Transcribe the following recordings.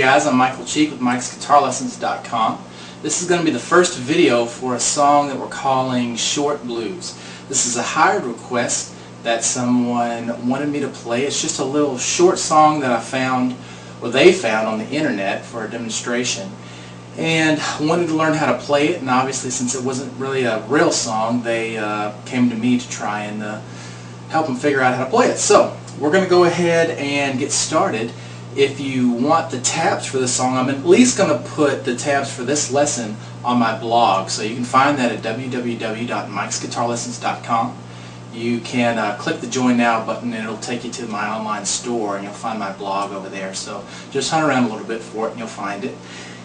guys, I'm Michael Cheek with MikesGuitarLessons.com. This is going to be the first video for a song that we're calling Short Blues. This is a hired request that someone wanted me to play. It's just a little short song that I found, or they found on the internet for a demonstration, and wanted to learn how to play it. And obviously, since it wasn't really a real song, they came to me to try and help them figure out how to play it. So we're going to go ahead and get started. If you want the tabs for this song, I'm at least going to put the tabs for this lesson on my blog, so you can find that at www.mikesguitarlessons.com. You can click the Join Now button and it'll take you to my online store, and you'll find my blog over there. So just hunt around a little bit for it and you'll find it.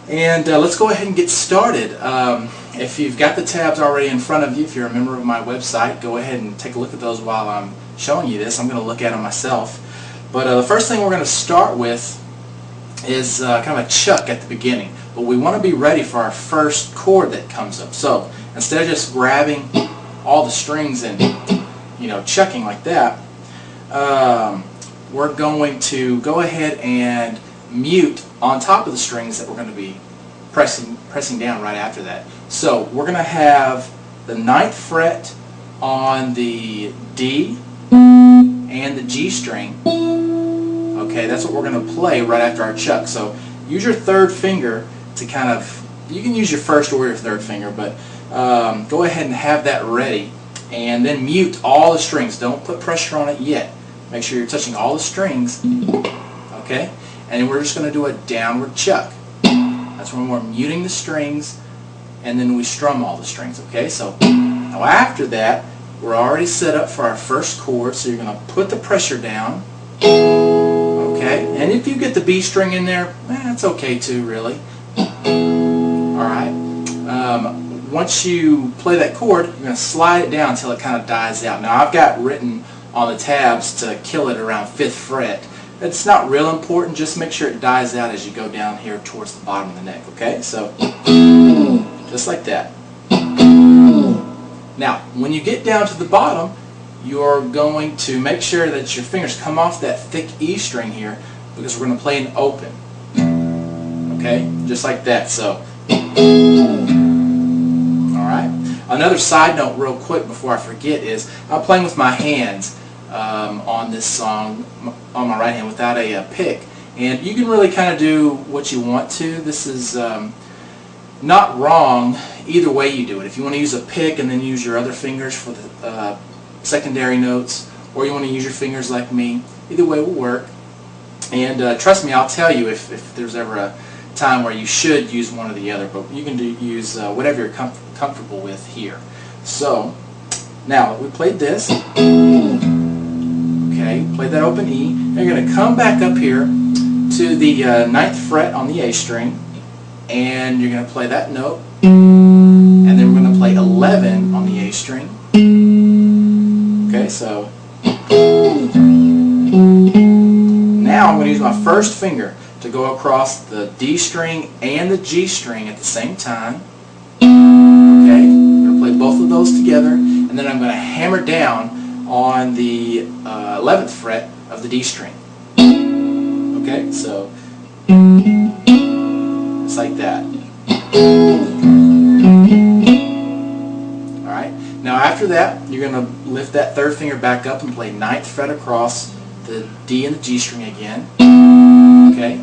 And let's go ahead and get started. If you've got the tabs already in front of you, if you're a member of my website, go ahead and take a look at those while I'm showing you this. I'm going to look at them myself. But the first thing we're going to start with is kind of a chuck at the beginning. But we want to be ready for our first chord that comes up. So instead of just grabbing all the strings and chucking like that, we're going to go ahead and mute on top of the strings that we're going to be pressing down right after that. So we're going to have the 9th fret on the D and the G string. Okay, that's what we're going to play right after our chuck. So use your third finger to kind of, you can use your first or your third finger, but go ahead and have that ready, and then mute all the strings. Don't put pressure on it yet. Make sure you're touching all the strings. Okay, and we're just going to do a downward chuck. That's when we're muting the strings, and then we strum all the strings. Okay, so now after that, we're already set up for our first chord, so you're going to put the pressure down. Okay, and if you get the B string in there, that's okay too, really. Alright, once you play that chord, you're going to slide it down until it kind of dies out. Now I've got written on the tabs to kill it around 5th fret. It's not real important, just make sure it dies out as you go down here towards the bottom of the neck. Okay, so just like that. Now, when you get down to the bottom, you're going to make sure that your fingers come off that thick E string here, because we're going to play an open. Okay, just like that. So, alright. Another side note real quick before I forget is I'm playing with my hands on this song on my right hand without a pick. And you can really kind of do what you want to. This is not wrong either way you do it. If you want to use a pick and then use your other fingers for the secondary notes, or you want to use your fingers like me, either way will work. And trust me, I'll tell you if there's ever a time where you should use one or the other, but you can use whatever you're comfortable with here. So now we played this. Okay, played that open E. Now you're going to come back up here to the 9th fret on the A string, and you're going to play that note, and then we're going to play 11 on the A string. Okay, so now I'm going to use my first finger to go across the D string and the G string at the same time. Okay, I'm going to play both of those together, and then I'm going to hammer down on the 11th fret of the D string. Okay, so it's like that. Alright, now after that, you're going to lift that third finger back up and play 9th fret across the D and the G string again. Okay,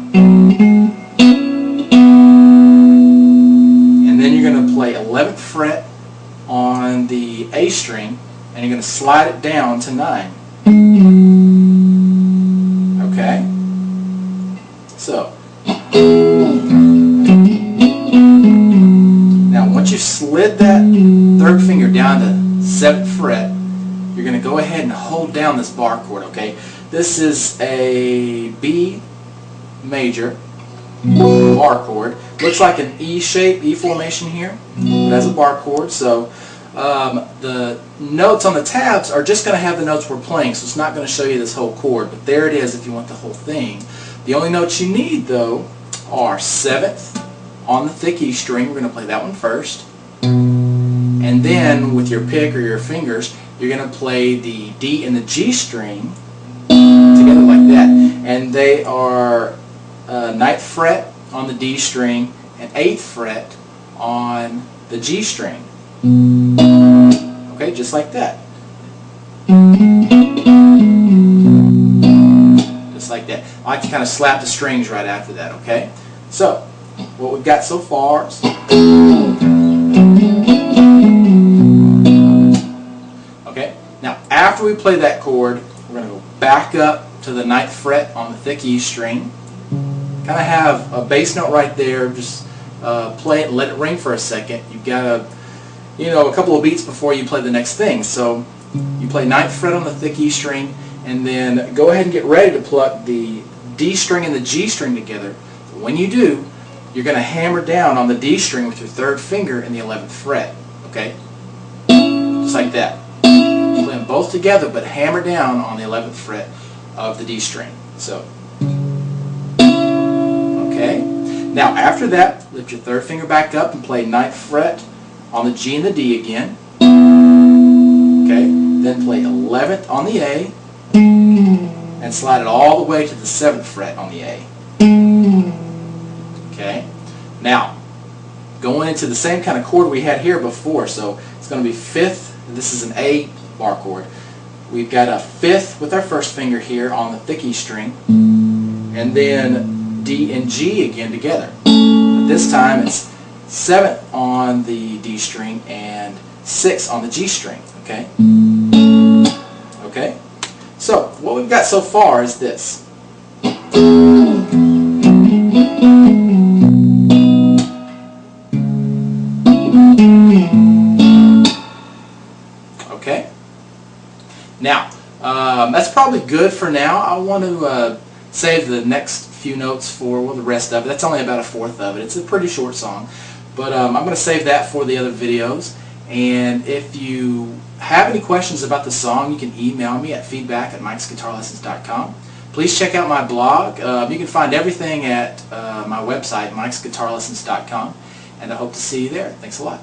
and then you're going to play 11th fret on the A string, and you're going to slide it down to 9. Okay, so now once you've slid that third finger down to 7th fret, you're going to go ahead and hold down this bar chord. Okay, this is a B major bar chord. Looks like an E shape, E formation here. It has a bar chord, so the notes on the tabs are just going to have the notes we're playing, so it's not going to show you this whole chord, but there it is if you want the whole thing. The only notes you need, though, are 7th on the thick E string. We're going to play that one first, and then with your pick or your fingers, you're going to play the D and the G string together like that, and they are 9th fret on the D string and 8th fret on the G string. Okay, just like that. Just like that. I like to kind of slap the strings right after that, okay? So, what we've got so far is... Okay, now after we play that chord, we're going to go back up to the 9th fret on the thick E string. Kind of have a bass note right there, just play it and let it ring for a second. You've got a couple of beats before you play the next thing. So you play 9th fret on the thick E string, and then go ahead and get ready to pluck the D string and the G string together. When you do, you're going to hammer down on the D string with your 3rd finger in the 11th fret. Okay? Just like that. You play them both together, but hammer down on the 11th fret of the D string. So, okay. Now after that, lift your 3rd finger back up and play 9th fret on the G and the D again. Okay. Then play 11th on the A and slide it all the way to the 7th fret on the A. Okay. Now, going into the same kind of chord we had here before, so it's going to be 5th. This is an A bar chord. We've got a 5th with our 1st finger here on the thick E string, and then D and G again together. But this time it's 7th on the D string and 6th on the G string. Okay? Okay? So, what we've got so far is this. Okay? Now, that's probably good for now. I want to save the next few notes for the rest of it. That's only about 1/4 of it. It's a pretty short song. But I'm going to save that for the other videos. And if you have any questions about the song, you can email me at feedback@mikesguitarlessons.com. Please check out my blog. You can find everything at my website, mikesguitarlessons.com. And I hope to see you there. Thanks a lot.